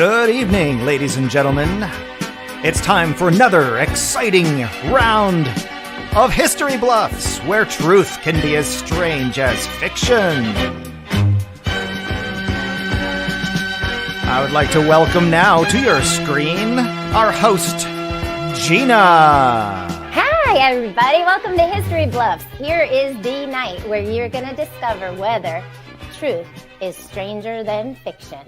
Good evening, ladies and gentlemen. It's time for another exciting round of History Bluffs, where truth can be as strange as fiction. I would like to welcome now to your screen our host, Gina. Hi, everybody. Welcome to History Bluffs. Here is the night where you're going to discover whether truth is stranger than fiction,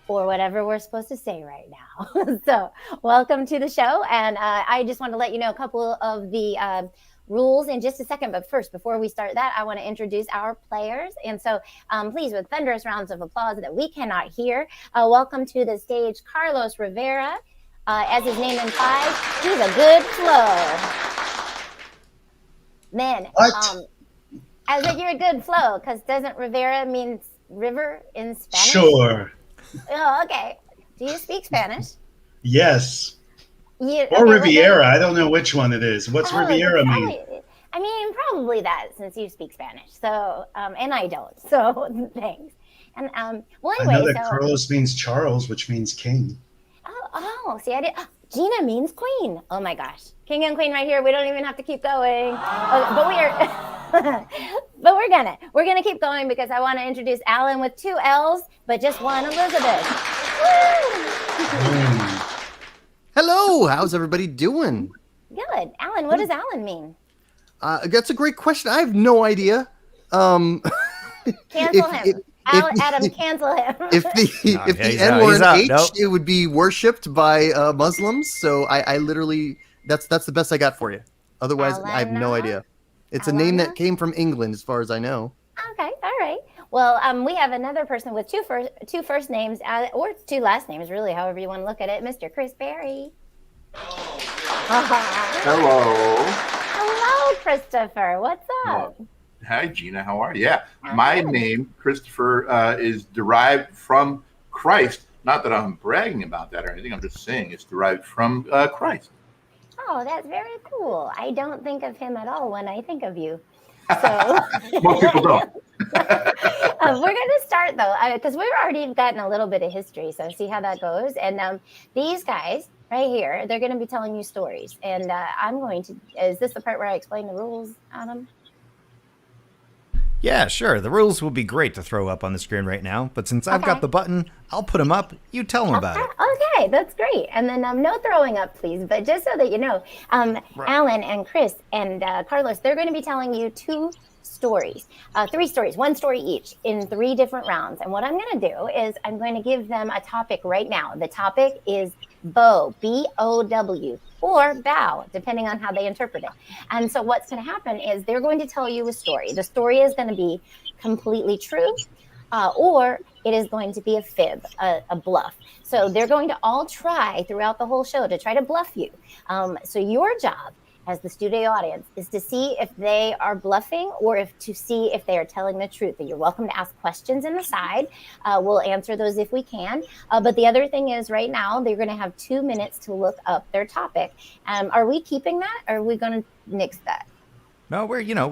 or whatever we're supposed to say right now. So welcome to the show. And I just want to let you know a couple of the rules in just a second. But first, before we start that, I want to introduce our players. And so please, with thunderous rounds of applause that we cannot hear, welcome to the stage Carlos Rivera. As his name implies, he's a good flow. Then, I said you're a good flow, because doesn't Rivera mean river in Spanish? Sure. Oh, okay. Do you speak Spanish? Yes. Or Riviera. I don't know which one it is. What's Riviera mean? I mean, probably that, since you speak Spanish. So, and I don't. So, thanks. And well, anyway, I know that Carlos means Charles, which means king. See, I did. Gina means queen. Oh my gosh, king and queen right here. We don't even have to keep going. But we are. But we're gonna keep going, because I want to introduce Alan with 2 L's, but just one Elizabeth. Hello, how's everybody doing? Good. Alan, what does Alan mean? That's a great question. I have no idea. Cancel him. Adam, cancel him. If the N were an H, it would be worshipped by Muslims. So I literally, that's the best I got for you. Otherwise, I have no idea. It's a name that came from England, as far as I know. Okay, all right. Well, we have another person with two first names, or 2 last names, really, however you want to look at it. Mr. Chris Berry. Hello. Hello, Christopher. What's up? Well, hi, Gina. How are you? Yeah, my name, Christopher, is derived from Christ. Not that I'm bragging about that or anything. I'm just saying it's derived from Christ. Oh, that's very cool. I don't think of him at all when I think of you. So most people don't. We're going to start, though, because we've already gotten a little bit of history. So see how that goes. And these guys right here, they're going to be telling you stories. And I'm going to, is this the part where I explain the rules, Adam? Yeah, sure. The rules will be great to throw up on the screen right now, but since I've got the button, I'll put them up. You tell them about it. Okay, that's great. And then no throwing up, please. But just so that you know, Alan and Chris and Carlos, they're going to be telling you 2 stories, 3 stories, 1 story each in 3 different rounds. And what I'm going to do is I'm going to give them a topic right now. The topic is bow, B-O-W, or bow, depending on how they interpret it. And so what's going to happen is they're going to tell you a story. The story is going to be completely true, or it is going to be a fib, a bluff. So they're going to all try throughout the whole show to try to bluff you. So your job as the studio audience is to see if they are bluffing, or to see if they are telling the truth. You're welcome to ask questions in the side. We'll answer those if we can. But the other thing is, right now, they're going to have 2 minutes to look up their topic. Are we keeping that, or are we going to nix that? No,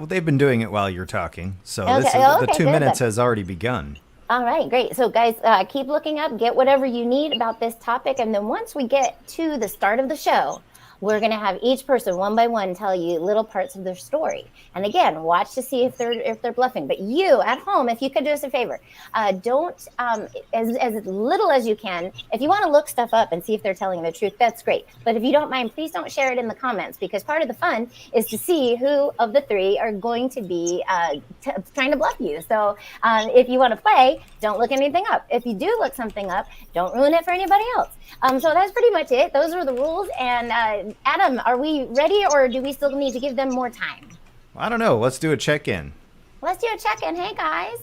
they've been doing it while you're talking. So Okay. the 2 minutes has already begun. All right, great. So guys, keep looking up, get whatever you need about this topic. And then once we get to the start of the show, we're going to have each person one by one tell you little parts of their story. And again, watch to see if they're bluffing. But you at home, if you could do us a favor, don't as little as you can. If you want to look stuff up and see if they're telling the truth, that's great. But if you don't mind, please don't share it in the comments, because part of the fun is to see who of the 3 are going to be trying to bluff you. So if you want to play, don't look anything up. If you do look something up, don't ruin it for anybody else. So that's pretty much it. Those are the rules. And Adam, are we ready, or do we still need to give them more time? I don't know. Let's do a check-in. Let's do a check-in. Hey, guys.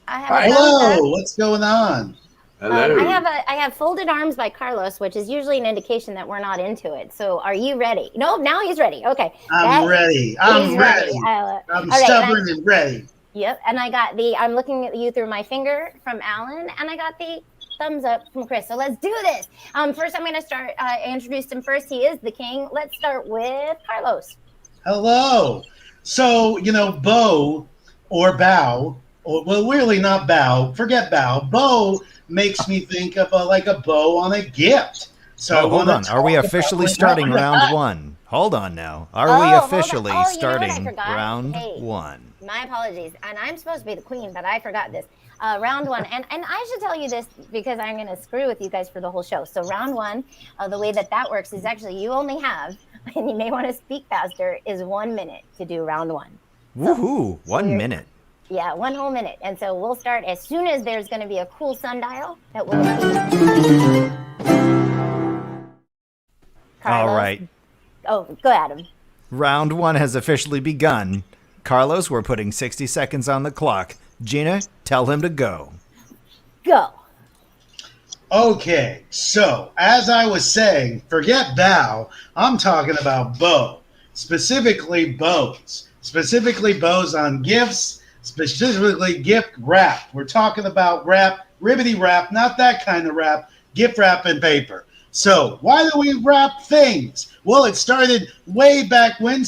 Hello. What's going on? I have Folded Arms by Carlos, which is usually an indication that we're not into it. So are you ready? No, now he's ready. Okay. I'm ready. I'm ready. I'm stubborn and ready. Yep. And I got I'm looking at you through my finger from Alan, and I got the thumbs up from Chris. So let's do this. First, I'm going to start, introduce him first. He is the king. Let's start with Carlos. Hello. So, bow or bow, or, well, really not bow. Forget bow. Bow makes me think of like a bow on a gift. So hold on. Are we officially starting round one? Hold on now. Are we officially starting round one? My apologies. And I'm supposed to be the queen, but I forgot this. Round one. And I should tell you this because I'm going to screw with you guys for the whole show. So round one, the way that works is actually you only have, and you may want to speak faster, is 1 minute to do round one. Woohoo! 1 minute. Yeah, 1 whole minute. And so we'll start as soon as there's going to be a cool sundial that will appear. Carlos. All right. Oh, go Adam. Round one has officially begun. Carlos, we're putting 60 seconds on the clock. Gina, tell him to go. Go. Okay, so as I was saying, forget bow. I'm talking about bow, specifically bows. Specifically bows on gifts, specifically gift wrap. We're talking about wrap, ribbity wrap, not that kind of wrap, gift wrap and paper. So why do we wrap things? Well, it started way back when.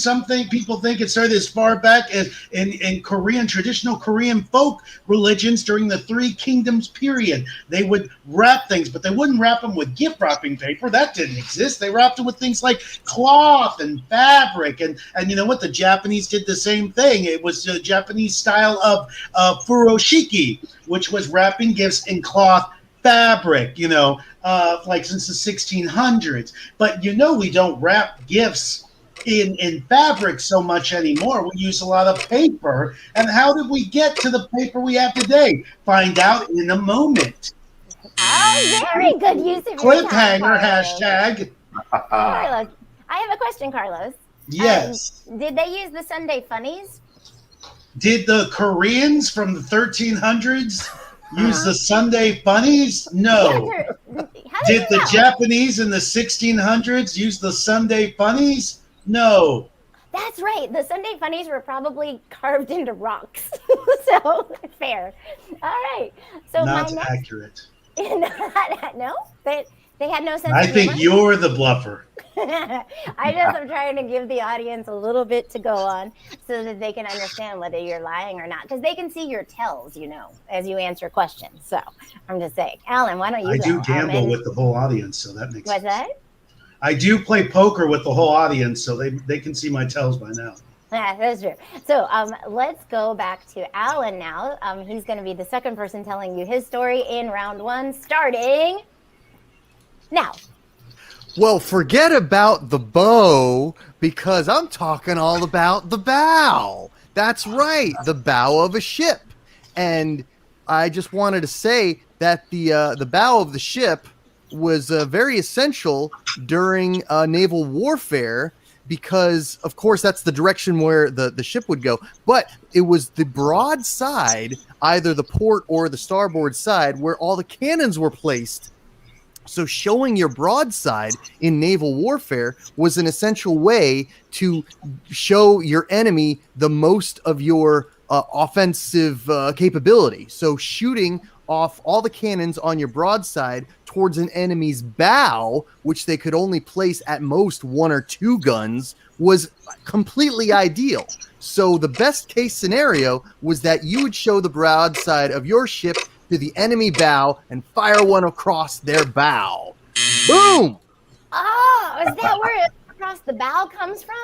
People think it started as far back as in Korean, traditional Korean folk religions during the Three Kingdoms period. They would wrap things, but they wouldn't wrap them with gift wrapping paper. That didn't exist. They wrapped them with things like cloth and fabric. And you know what? The Japanese did the same thing. It was the Japanese style of furoshiki, which was wrapping gifts in cloth fabric, like since the 1600s. But we don't wrap gifts in fabric so much anymore. We use a lot of paper. And how did we get to the paper we have today? Find out in a moment. Oh, very good use of cliffhanger hashtag. Carlos, I have a question, Carlos. Yes. Did they use the Sunday funnies? Did the Koreans from the 1300s use the Sunday funnies? No. Did the Japanese in the 1600s use the Sunday funnies? No. That's right. The Sunday funnies were probably carved into rocks. So, fair. All right. So not accurate. No? They had no sense I of think humor? you're the bluffer. I'm trying to give the audience a little bit to go on so that they can understand whether you're lying or not. Because they can see your tells, as you answer questions. So I'm just saying. Alan, why don't you I go? do gamble with the whole audience, so that makes sense. What's that? I do play poker with the whole audience, so they can see my tells by now. Yeah, that's true. So let's go back to Alan now. He's going to be the second person telling you his story in round one, starting now. Well, forget about the bow because I'm talking all about the bow. That's right, the bow of a ship. And I just wanted to say that the bow of the ship was very essential during naval warfare because, of course, that's the direction where the ship would go. But it was the broadside, either the port or the starboard side, where all the cannons were placed. So showing your broadside in naval warfare was an essential way to show your enemy the most of your offensive capability. So shooting off all the cannons on your broadside towards an enemy's bow, which they could only place at most 1 or 2 guns, was completely ideal. So the best case scenario was that you would show the broadside of your ship to the enemy bow and fire one across their bow. Boom! Oh, is that where across the bow comes from?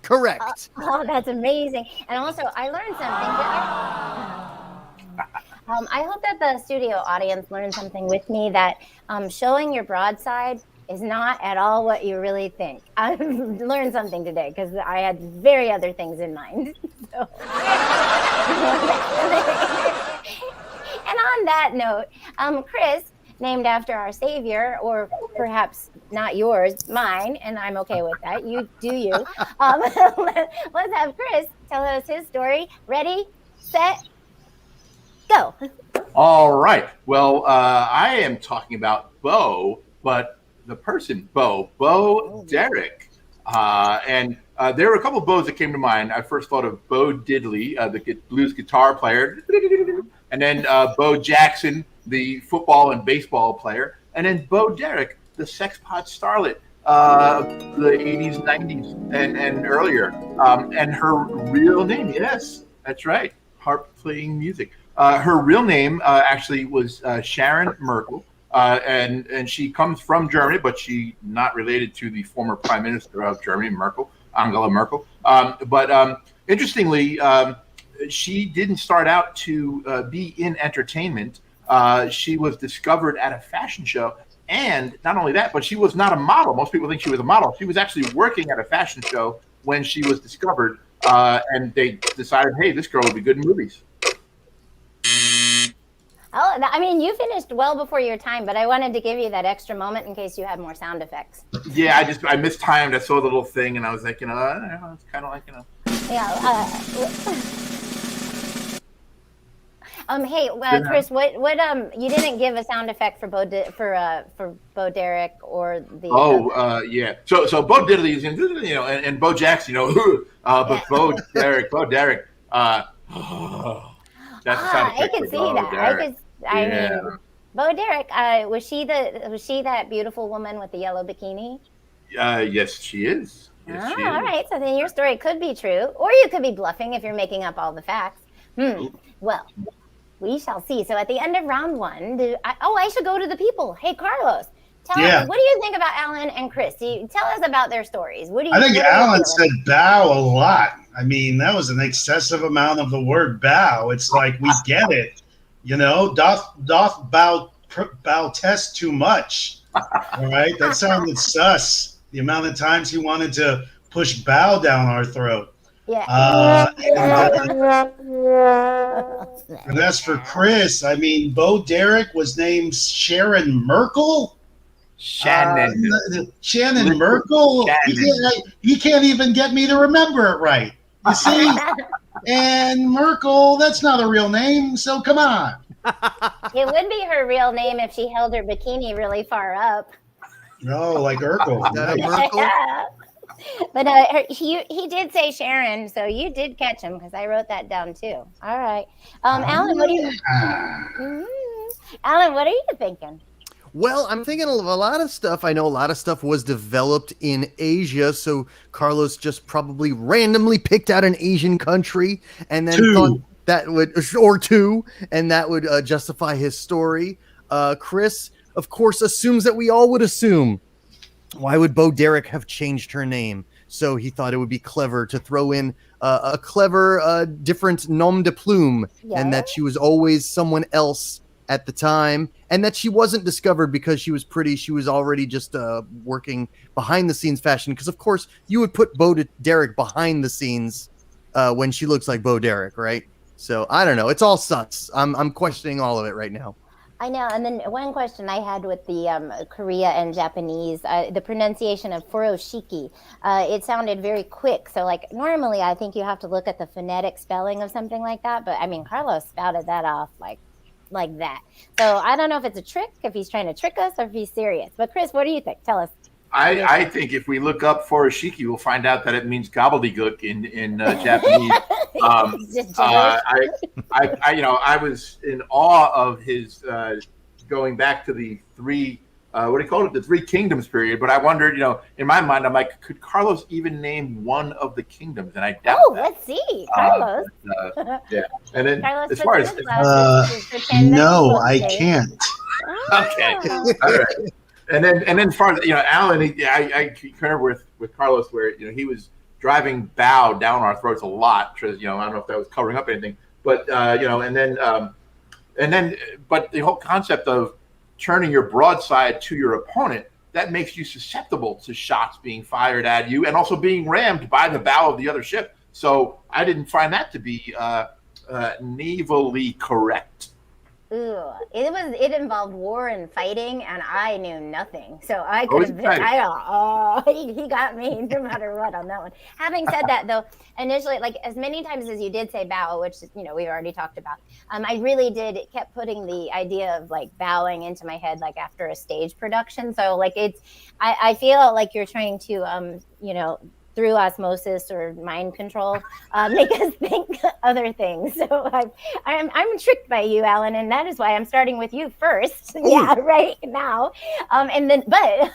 Correct. That's amazing. And also, I learned something. I hope that the studio audience learned something with me, that showing your broadside is not at all what you really think. I've learned something today because I had very other things in mind. So. And on that note, Chris, named after our savior, or perhaps not yours, mine, and I'm okay with that. You do you. Let's have Chris tell us his story. Ready, set, go. All right. Well, I am talking about Bo, but the person Bo Derek. And there were a couple of Bo's that came to mind. I first thought of Bo Diddley, the blues guitar player, and then Bo Jackson, the football and baseball player, and then Bo Derek, the sex pot starlet, the 80s, 90s, and earlier. And her real name, yes, that's right, harp playing music. Her real name actually was Sharon Merkel, and she comes from Germany, but she's not related to the former Prime Minister of Germany, Merkel, Angela Merkel. But interestingly, she didn't start out to be in entertainment. She was discovered at a fashion show. And not only that, but she was not a model. Most people think she was a model. She was actually working at a fashion show when she was discovered. And they decided, hey, this girl would be good in movies. Oh, I mean, you finished well before your time, but I wanted to give you that extra moment in case you had more sound effects. Yeah, I mistimed. I saw the little thing, and I was like, it's kind of like, Yeah. Hey, Chris, what you didn't give a sound effect for Bo Derek or the. Yeah. So Bo Diddley is, and Bo Jackson, but Bo Derek. That's the sound effect. I can see that. I mean, Bo Derek. Was she that beautiful woman with the yellow bikini? Yes, she is. Yes, she is. All right. So then your story could be true, or you could be bluffing if you're making up all the facts. Well, we shall see. So at the end of round one, I should go to the people. Hey, Carlos, tell us, what do you think about Alan and Chris? Tell us about their stories. I think Alan said bow a lot. I mean, that was an excessive amount of the word bow. It's like, we get it. Doth bow test too much. All right? That sounded sus. The amount of times he wanted to push bow down our throat. Yeah. And as for Chris, I mean, Bo Derek was named Sharon Merkel. Shannon Merkel. He can't even get me to remember it right. You see? And Merkel, that's not a real name, so come on. It would be her real name if she held her bikini really far up. No, like Urkel. Yeah. But he did say Sharon, so you did catch him because I wrote that down too. All right, Alan, what are you? Alan, what are you thinking? Well, I'm thinking of a lot of stuff. I know a lot of stuff was developed in Asia, so Carlos just probably randomly picked out an Asian country and then thought that would, or two, and that would justify his story. Chris, of course, assumes that we all would assume. Why would Bo Derek have changed her name? So he thought it would be clever to throw in a clever, different nom de plume, and that she was always someone else at the time, and that she wasn't discovered because she was pretty. She was already just working behind the scenes fashion. Because of course you would put Bo Derek behind the scenes when she looks like Bo Derek, right? So I don't know. It's all sus. I'm questioning all of it right now. I know. And then one question I had with the Korea and Japanese, the pronunciation of furoshiki, it sounded very quick. So like normally I think you have to look at the phonetic spelling of something like that. But I mean, Carlos spouted that off like that. So I don't know if it's a trick, if he's trying to trick us or if he's serious. But Chris, what do you think? Tell us. I think if we look up furoshiki, we'll find out that it means gobbledygook in Japanese. I was in awe of his going back to the three the Three Kingdoms period. But I wondered, in my mind, I'm like, could Carlos even name one of the kingdoms? And I doubt that. Let's see, Carlos. Yeah, and then Carlos, as far as no, I can't. Okay, all right. And then as far as Alan, I concur with Carlos where he was driving bow down our throats a lot because I don't know if that was covering up anything, but and then but the whole concept of turning your broadside to your opponent, that makes you susceptible to shots being fired at you and also being rammed by the bow of the other ship. So I didn't find that to be navally correct. Ooh, it involved war and fighting, and I knew nothing. So I could have been. He got me no matter what on that one. Having said that, though, initially, like as many times as you did say bow, which we've already talked about, I really kept putting the idea of like bowing into my head, like after a stage production. So like I feel like you're trying to through osmosis or mind control, make us think other things. So I'm tricked by you, Alan, and that is why I'm starting with you first. Yeah, right now. But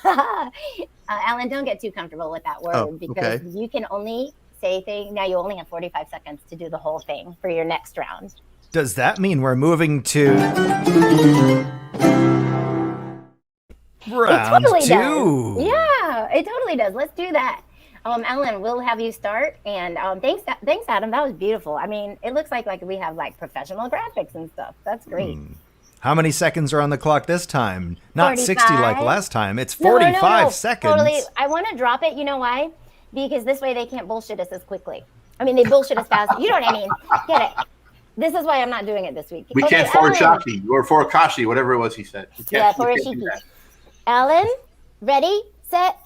Alan, don't get too comfortable with that word because you can only say things. Now you only have 45 seconds to do the whole thing for your next round. Does that mean we're moving to round totally 2? Does. Yeah, it totally does. Let's do that. Ellen, we'll have you start. And thanks, Adam. That was beautiful. I mean, it looks like we have like professional graphics and stuff. That's great. How many seconds are on the clock this time? Not 45. 60 like last time. It's 45 no. seconds. Totally. I want to drop it. You know why? Because this way they can't bullshit us as quickly. I mean, they bullshit us fast. You know what I mean? Get it? This is why I'm not doing it this week. We can't forward Shaki or for Kashi, whatever it was he said. Yeah, for Shiki. Alan, ready, set,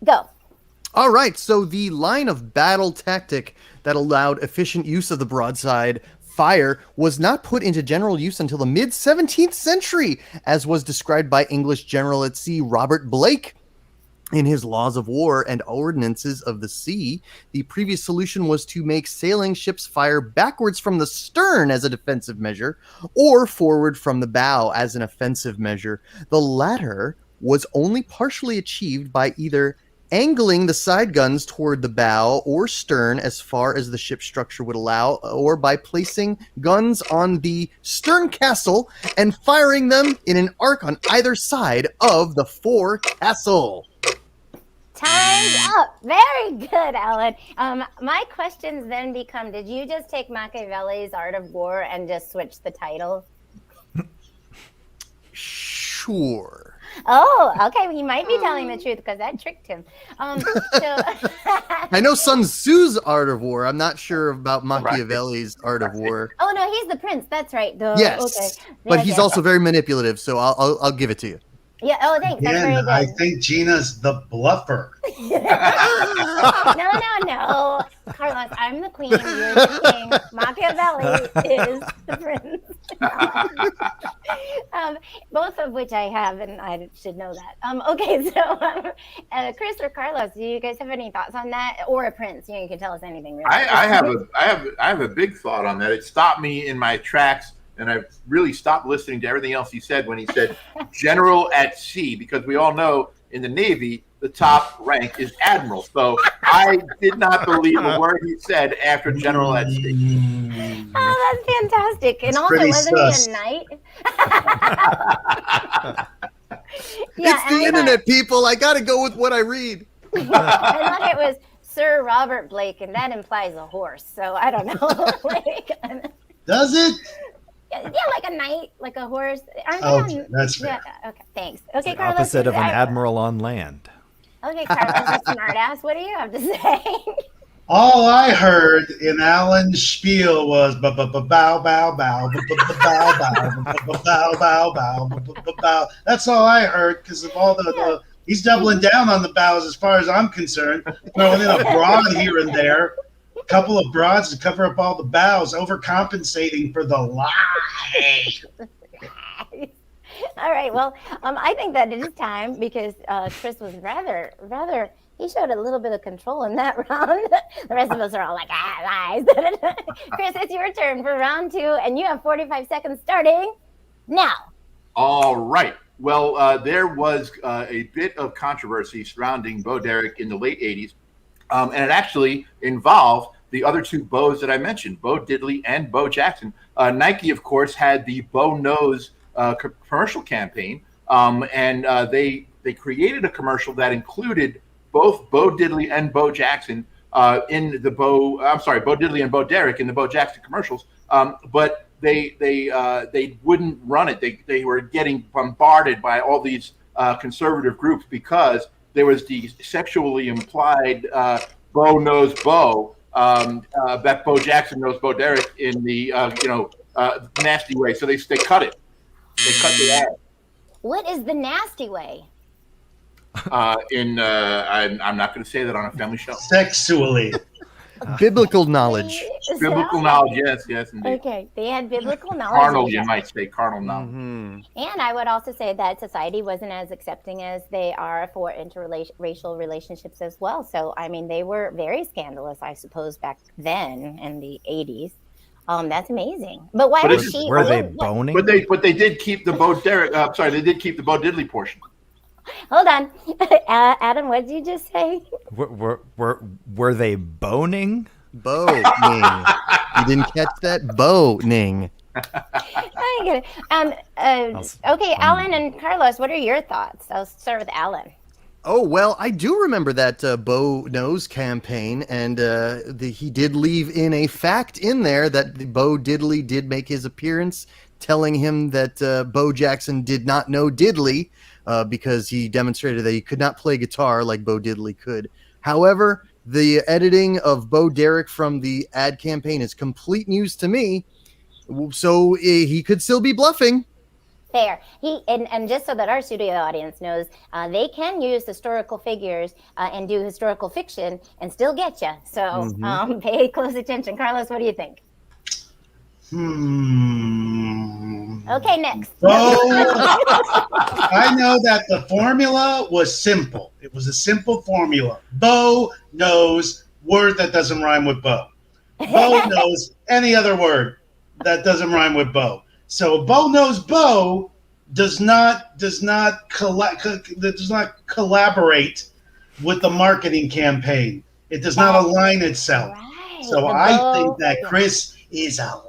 go. All right, so the line of battle tactic that allowed efficient use of the broadside fire was not put into general use until the mid-17th century, as was described by English general at sea Robert Blake in his Laws of War and Ordinances of the Sea. The previous solution was to make sailing ships fire backwards from the stern as a defensive measure, or forward from the bow as an offensive measure. The latter was only partially achieved by either angling the side guns toward the bow or stern as far as the ship's structure would allow, or by placing guns on the stern castle and firing them in an arc on either side of the forecastle. Time's up. Very good, Alan. My questions then become, did you just take Machiavelli's Art of War and just switch the title? Sure. Oh, okay. He might be telling the truth because that tricked him. I know Sun Tzu's Art of War. I'm not sure about Machiavelli's Art of War. Oh no, he's the prince. That's right. Yes, okay. But he's also very manipulative, so I'll give it to you. Yeah. Oh, thanks. That's very good. I think Gina's the bluffer. No. Carlos, I'm the queen. You're the king. Machiavelli is the prince. Both of which I have, and I should know that. Okay, so Chris or Carlos, do you guys have any thoughts on that? Or a prince? You can tell us anything. Really. I have a big thought on that. It stopped me in my tracks. And I've really stopped listening to everything else he said when he said general at sea, because we all know in the Navy, the top rank is admiral. So I did not believe a word he said after general at sea. Oh, that's fantastic. And It's also, wasn't sus. he a knight? It's the internet, people. I got to go with what I read. I thought it was Sir Robert Blake, and that implies a horse. So I don't know. Does it? Yeah, like a knight, like a horse. Okay, that's fair. Yeah, okay, thanks. Okay, The Carlos. opposite of an admiral on land. Okay, Carlos, you smartass. What do you have to say? All I heard in Alan's spiel was bow bow bow bow bow bow bow bow. That's all I heard because of all the he's doubling down on the bows as far as I'm concerned. Throwing in a broad here and there. Couple of broads to cover up all the bows, overcompensating for the lie. All right. Well, I think that it is time because Chris was rather. He showed a little bit of control in that round. The rest of us are all like, lies. Chris, it's your turn for round 2, and you have 45 seconds starting now. All right. Well, there was a bit of controversy surrounding Bo Derek in the late 80s, and it actually involved the other two bows that I mentioned, Bo Diddley and Bo Jackson. Nike, of course, had the Bo Knows commercial campaign, and they created a commercial that included both Bo Diddley and Bo Jackson in the Bo Diddley and Bo Derek in the Bo Jackson commercials, but they wouldn't run it. They were getting bombarded by all these conservative groups because there was the sexually implied Bo knows Bo, that Bo Jackson knows Bo Derek in the nasty way. So they cut it. They cut the ad. What is the nasty way? I'm not going to say that on a family show. Sexually. Biblical knowledge. Biblical knowledge, yes, indeed. Okay, they had biblical knowledge. Carnal, you might say, carnal knowledge. Mm-hmm. And I would also say that society wasn't as accepting as they are for interracial relationships as well. So, I mean, they were very scandalous, I suppose, back then in the 80s. That's amazing. But why was she? Were they boning? But they did keep the Bo Derek. They did keep the Bo Diddley portion. Hold on, Adam. What did you just say? Were they boning? Boning. You didn't catch that? Boning. I get it. Okay, Alan and Carlos, what are your thoughts? I'll start with Alan. Oh, well, I do remember that Bo Knows campaign, and he did leave in a fact in there that Bo Diddley did make his appearance, telling him that Bo Jackson did not know Diddley because he demonstrated that he could not play guitar like Bo Diddley could. However, the editing of Bo Derek from the ad campaign is complete news to me, so he could still be bluffing. Fair. And just so that our studio audience knows, they can use historical figures and do historical fiction and still get you. So pay close attention. Carlos, what do you think? Okay, next. I know that the formula was simple. It was a simple formula. Bo knows word that doesn't rhyme with Bo. Bo knows any other word that doesn't rhyme with Bo. So Bo Knows Bo does not collaborate with the marketing campaign. It does not align itself. Right. So I think that Chris is a liar.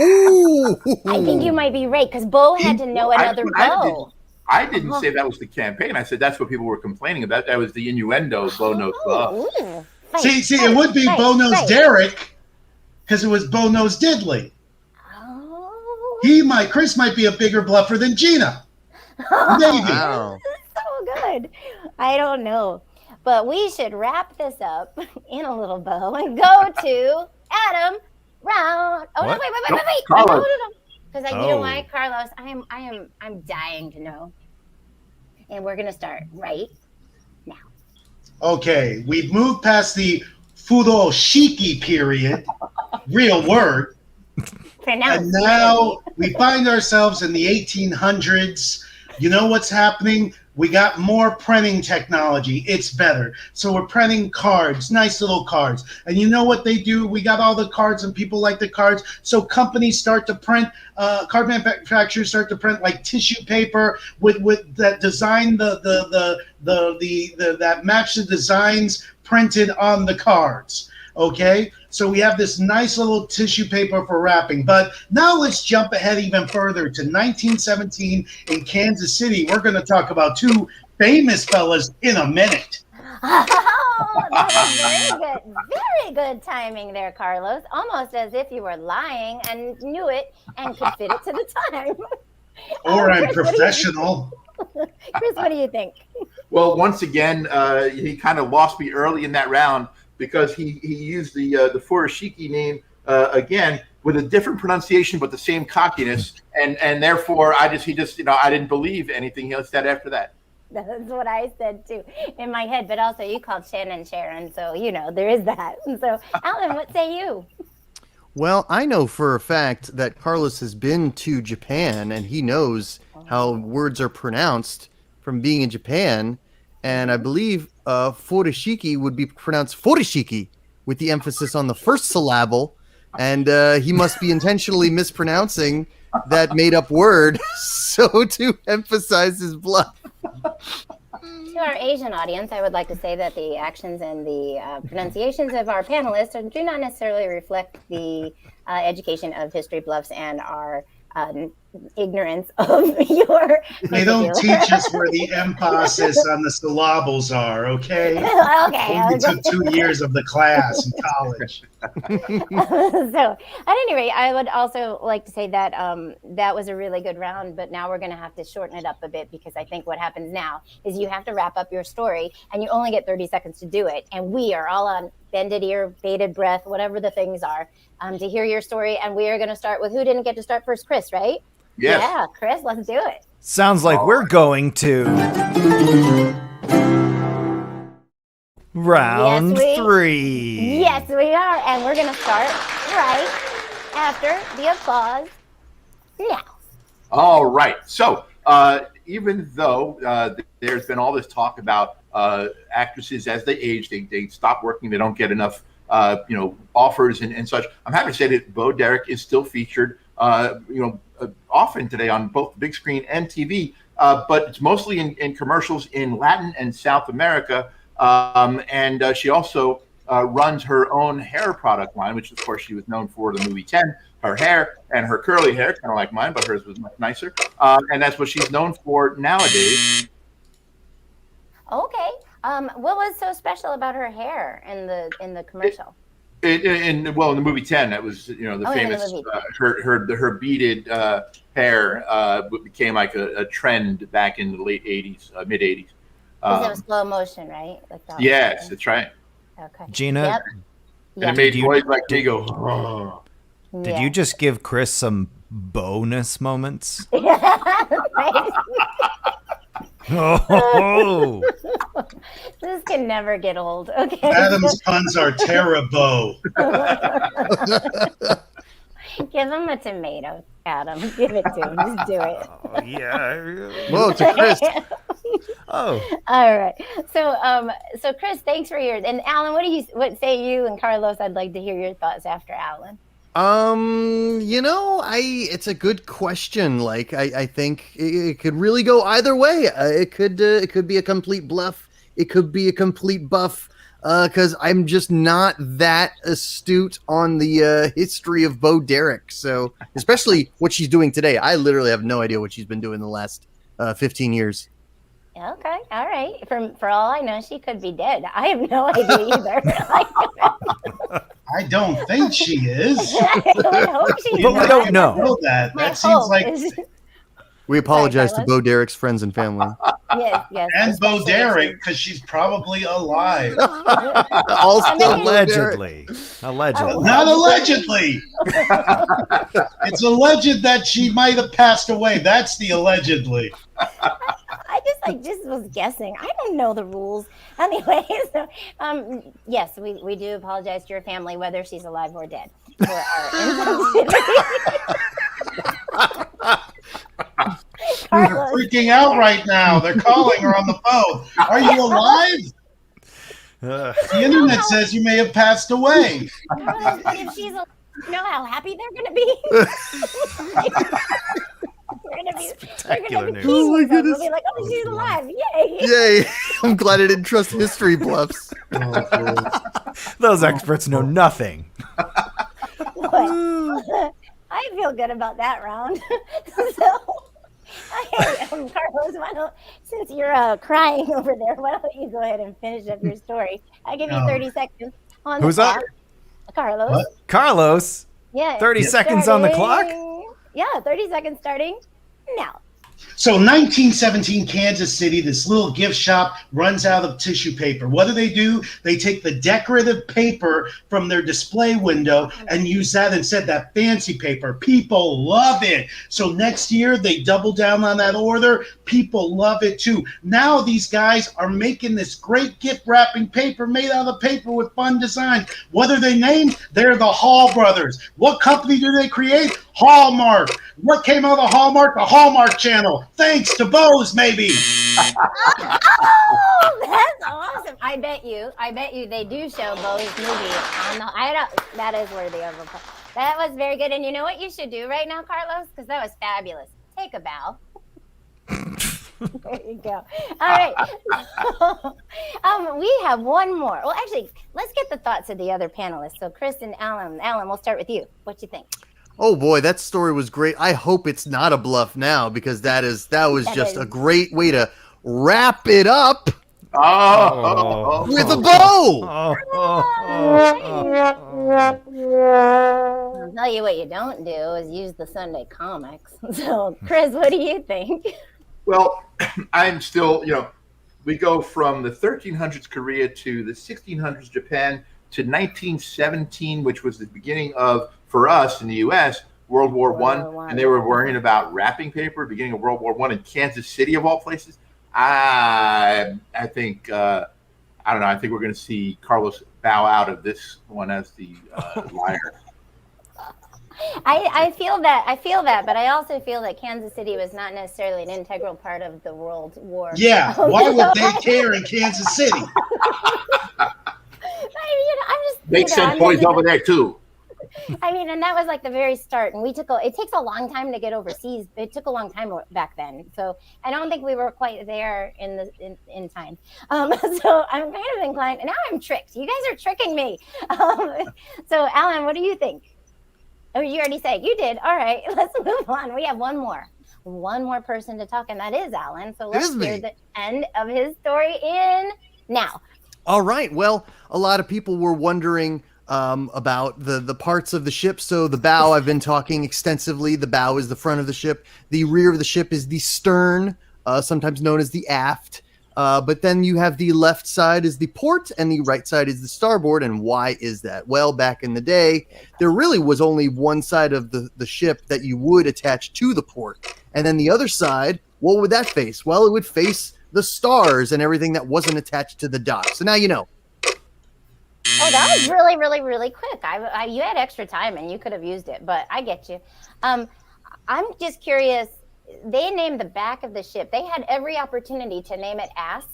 Ooh. I think you might be right because Bo had to know another Bo. I didn't say that was the campaign. I said that's what people were complaining about. That was the innuendo. Bo Knows Bo. See, it would be Bo Knows Derek because it was Bo Knows Diddley. Chris might be a bigger bluffer than Gina. Maybe. Wow. So good. I don't know. But we should wrap this up in a little bow and go to Adam Round. Oh, what? no, wait. Carlos. No. Because you know why, Carlos? I'm dying to know. And we're gonna start right now. Okay, we've moved past the furoshiki period, real word. And now we find ourselves in the 1800s. You know what's happening? We got more printing technology. It's better. So we're printing cards, nice little cards. And you know what they do? We got all the cards and people like the cards. So companies start to print, card manufacturers start to print like tissue paper with that design, that match the designs printed on the cards. Okay, so we have this nice little tissue paper for wrapping. But now let's jump ahead even further to 1917 in Kansas City. We're going to talk about two famous fellas in a minute. Oh, that was very good. Very good timing there, Carlos. Almost as if you were lying and knew it and could fit it to the time. Or I'm professional. Chris, what do you think? Well, once again, he kind of lost me early in that round, because he used the furoshiki name again with a different pronunciation but the same cockiness, and therefore I didn't believe anything he said after that. That's what I said too in my head, but also you called Shannon Sharon, so there is that. And so, Alan, what say you? Well, I know for a fact that Carlos has been to Japan and he knows how words are pronounced from being in Japan. And I believe furoshiki would be pronounced furoshiki with the emphasis on the first syllable. And he must be intentionally mispronouncing that made-up word so to emphasize his bluff. To our Asian audience, I would like to say that the actions and the pronunciations of our panelists do not necessarily reflect the education of History Bluffs and our ignorance of your They don't teach us where the emphasis on the syllables are, okay? We took 2 years of the class in college. So at any rate, I would also like to say that that was a really good round, but now we're going to have to shorten it up a bit, because I think what happens now is you have to wrap up your story and you only get 30 seconds to do it. And we are all on bended ear, bated breath, whatever the things are, to hear your story. And we are going to start with who didn't get to start first, Chris, right? Yes. Yeah, Chris, let's do it. Sounds like we're going to round 3. Yes, we are. And we're going to start right after the applause now. All right. So even though there's been all this talk about actresses as they age, they stop working, they don't get enough offers and such, I'm happy to say that Bo Derek is still featured often today on both the big screen and TV, but it's mostly in commercials in Latin and South America. And she also runs her own hair product line, which of course she was known for the movie 10. Her hair and her curly hair, kind of like mine, but hers was much nicer. And that's what she's known for nowadays. Okay. What was so special about her hair in the commercial? In the movie 10, that was the famous her beaded hair became like a trend back in the late 80s, mid 80s. It was slow motion, right? Like that. Yes, that's right. Okay. Gina, Yep. And it made boys like me go. Oh. Did you just give Chris some bonus moments? Oh, This can never get old. Okay. Adam's puns are terrible. Give him a tomato, Adam. Give it to him. Just do it. oh yeah. Whoa, to Chris. Oh, All right. So Chris, thanks for yours. And Alan, what say you and Carlos? I'd like to hear your thoughts after Alan. It's a good question. Like, I think it could really go either way. It could be a complete bluff. It could be a complete buff. Because I'm just not that astute on the history of Bo Derek. So, especially what she's doing today. I literally have no idea what she's been doing the last 15 years. Okay. All right. For all I know, she could be dead. I have no idea either. I don't think she is. I hope she but we don't know. That. My That seems hope like. is- We apologize to Carlos? Bo Derek's friends and family. yes. And Bo especially- Derek, because she's probably alive. All still Bo Derek. Allegedly. Not allegedly. It's alleged that she might have passed away. That's the allegedly. I just was guessing. I don't know the rules. Anyway, so yes, we do apologize to your family, whether she's alive or dead, for our insensitivity. We're Carlos, freaking out right now. They're calling her on the phone. Are you alive? The internet says you may have passed away. if she's alive, you know how happy they're going to be? They're going to be Spectacular news. Oh my goodness. They'll be like, oh, she's alive. Yay. Yay. I'm glad I didn't trust History Bluffs. Those experts know nothing. What? I feel good about that round. Carlos, since you're crying over there, why don't you go ahead and finish up your story? I'll give you 30 seconds on Who's the up? clock. Carlos. What? Carlos, Yeah. 30 seconds on the clock? Yeah, 30 seconds starting now. So 1917 Kansas City, this little gift shop runs out of tissue paper. What do? They take the decorative paper from their display window and use that instead, that fancy paper. People love it. So next year they double down on that order. People love it too. Now these guys are making this great gift wrapping paper made out of paper with fun designs. What are they named? They're the Hall Brothers. What company do they create? Hallmark. What came out of Hallmark? The Hallmark Channel. Thanks to Bose, maybe. Oh, that's awesome. I bet you they do show Bo's movie on that is worthy of a that was very good. And you know what you should do right now, Carlos? Because that was fabulous. Take a bow. There you go. All right. We have one more. Well, actually, let's get the thoughts of the other panelists. So Chris and Alan. Alan, we'll start with you. What you think? Oh boy, that story was great. I hope it's not a bluff now, because that was just a great way to wrap it up with a bow. I'll tell you what you don't do is use the Sunday comics. So, Chris, what do you think? Well, I'm still, we go from the 1300s Korea to the 1600s Japan to 1917, which was the beginning of, for us in the U.S., World War I, and they were worrying about wrapping paper, beginning of World War I in Kansas City, of all places. I think, I don't know, I think we're going to see Carlos bow out of this one as the liar. I feel that, but I also feel that Kansas City was not necessarily an integral part of the World War. Yeah, why would they care in Kansas City? I'm just They sent boys over there too. I mean, and that was like the very start. And it takes a long time to get overseas. It took a long time back then. So I don't think we were quite there in time. So I'm kind of inclined. Now I'm tricked. You guys are tricking me. So Alan, what do you think? Oh, you already said you did. All right, let's move on. We have one more person to talk, and that is Alan. So let's hear the end of his story now. All right. Well, a lot of people were wondering about the parts of the ship. So the bow, I've been talking extensively. The bow is the front of the ship. The rear of the ship is the stern, sometimes known as the aft. But then you have the left side is the port and the right side is the starboard. And why is that? Well, back in the day, there really was only one side of the ship that you would attach to the port. And then the other side, what would that face? Well, it would face the stars and everything that wasn't attached to the dock. So now you know. Oh, that was really, really, really quick. You had extra time and you could have used it, but I get you. I'm just curious. They named the back of the ship. They had every opportunity to name it ass,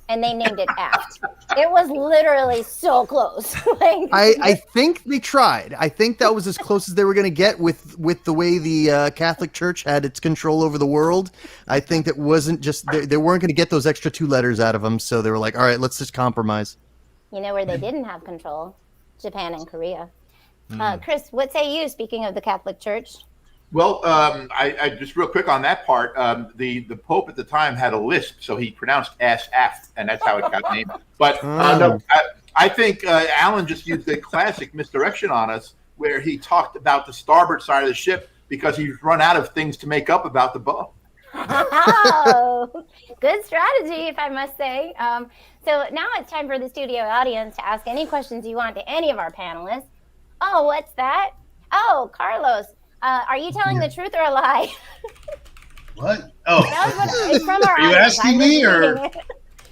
and they named it aft. It was literally so close. I think they tried. I think that was as close as they were going to get with the way the Catholic Church had its control over the world. I think that wasn't just they weren't going to get those extra 2 letters out of them, so they were like, all right, let's just compromise. You know where they didn't have control? Japan and Korea. Chris, what say you, speaking of the Catholic Church? Well, I just real quick on that part. The Pope at the time had a lisp, so he pronounced ass aft, and that's how it got named. But no, I think Alan just used the classic misdirection on us, where he talked about the starboard side of the ship because he's run out of things to make up about the bow. Oh, good strategy, if I must say. So now it's time for the studio audience to ask any questions you want to any of our panelists. Oh, what's that? Oh, Carlos. Are you telling the truth or a lie? What? Oh, it's from our are you asking me or?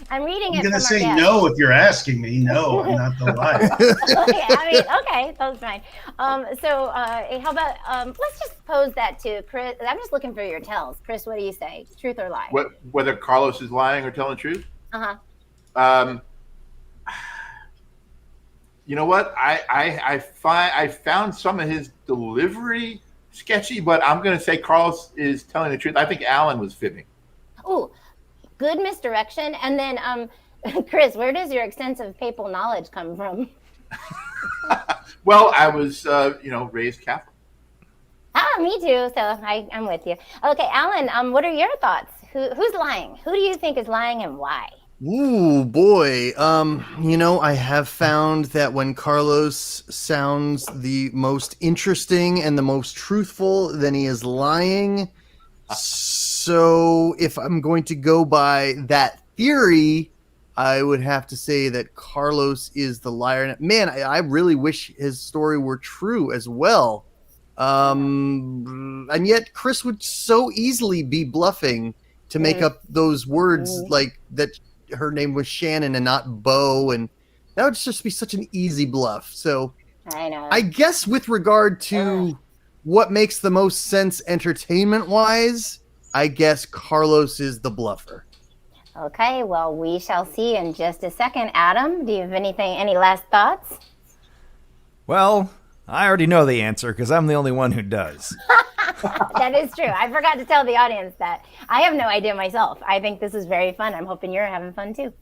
I'm reading it. I'm gonna say guest. No if you're asking me. No, I'm not the liar. Okay, that's fine. So how about let's just pose that to Chris. I'm just looking for your tells. Chris, what do you say? Truth or lie? Whether Carlos is lying or telling the truth? You know what? I found some of his delivery sketchy, but I'm going to say Carlos is telling the truth. I think Alan was fibbing. Oh, good misdirection. And then, Chris, where does your extensive papal knowledge come from? Well, I was, raised Catholic. Me too. So I'm with you. Okay, Alan, what are your thoughts? Who's lying? Who do you think is lying and why? Ooh, boy. I have found that when Carlos sounds the most interesting and the most truthful, then he is lying. So if I'm going to go by that theory, I would have to say that Carlos is the liar. Man, I really wish his story were true as well. And yet Chris would so easily be bluffing to make up those words like that. Her name was Shannon and not Bo, and that would just be such an easy bluff. So I know. I guess with regard to what makes the most sense entertainment-wise, I guess Carlos is the bluffer. Okay, well, we shall see in just a second. Adam, do you have any last thoughts? Well, I already know the answer because I'm the only one who does. That is true. I forgot to tell the audience that. I have no idea myself. I think this is very fun. I'm hoping you're having fun too.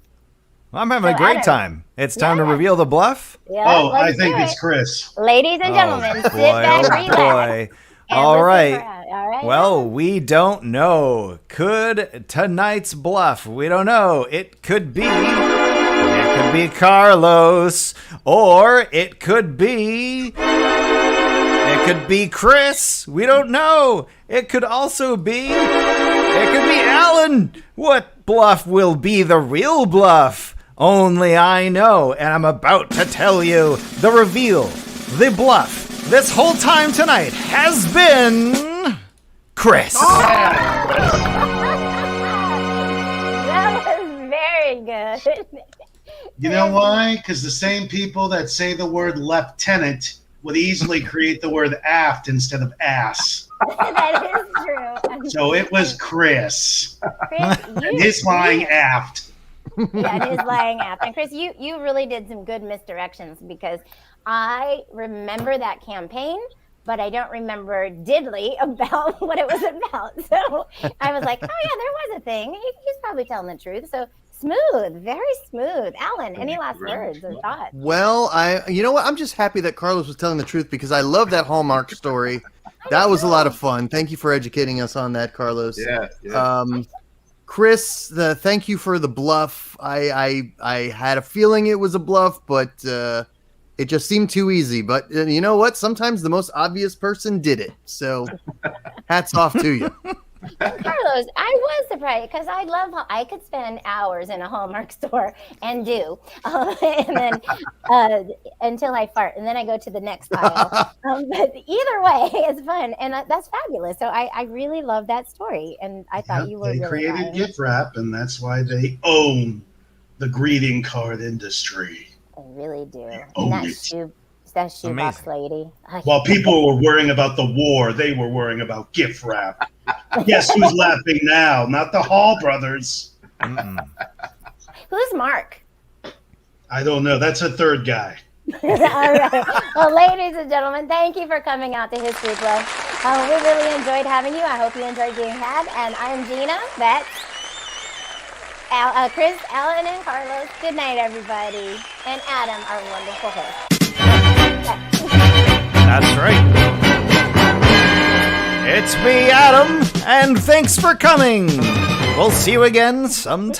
I'm having a great time. It's time to reveal the bluff. Yeah, I think it's Chris. Ladies and gentlemen, sit back, relax. All right. Well, we don't know. Could tonight's bluff? We don't know. It could be Carlos, or it could be Chris. We don't know. It could be Alan. What bluff will be the real bluff? Only I know, and I'm about to tell you the reveal. The bluff this whole time tonight has been Chris. That was very good. You know why? Because the same people that say the word lieutenant would easily create the word aft instead of ass. That is true. So it was Chris. Chris, His lying aft. Yeah, it is laying out. And Chris, you really did some good misdirections because I remember that campaign, but I don't remember diddly about what it was about. So I was like, oh yeah, there was a thing. He's probably telling the truth. So smooth, very smooth. Alan, any last words or thoughts? Well, you know what? I'm just happy that Carlos was telling the truth because I love that Hallmark story. That was a lot of fun. Thank you for educating us on that, Carlos. Yeah. Chris, thank you for the bluff. I had a feeling it was a bluff, but it just seemed too easy. But you know what? Sometimes the most obvious person did it. So hats off to you. Carlos, I was surprised because I could spend hours in a Hallmark store and do, and then until I fart, and then I go to the next aisle. But either way, it's fun, and that's fabulous. So I really love that story, and I thought you were. They created gift wrap, and that's why they own the greeting card industry. They really do. And that shoebox lady. While people were worrying about the war, they were worrying about gift wrap. Guess who's laughing now? Not the Hall brothers. Who's Mark? I don't know. That's a third guy. All right. Well, ladies and gentlemen, thank you for coming out to History Bluffs. We really enjoyed having you. I hope you enjoyed being had. And I'm Gina. That's Chris, Alan, and Carlos. Good night, everybody. And Adam, our wonderful host. That's right. It's me, Adam, and thanks for coming. We'll see you again sometime.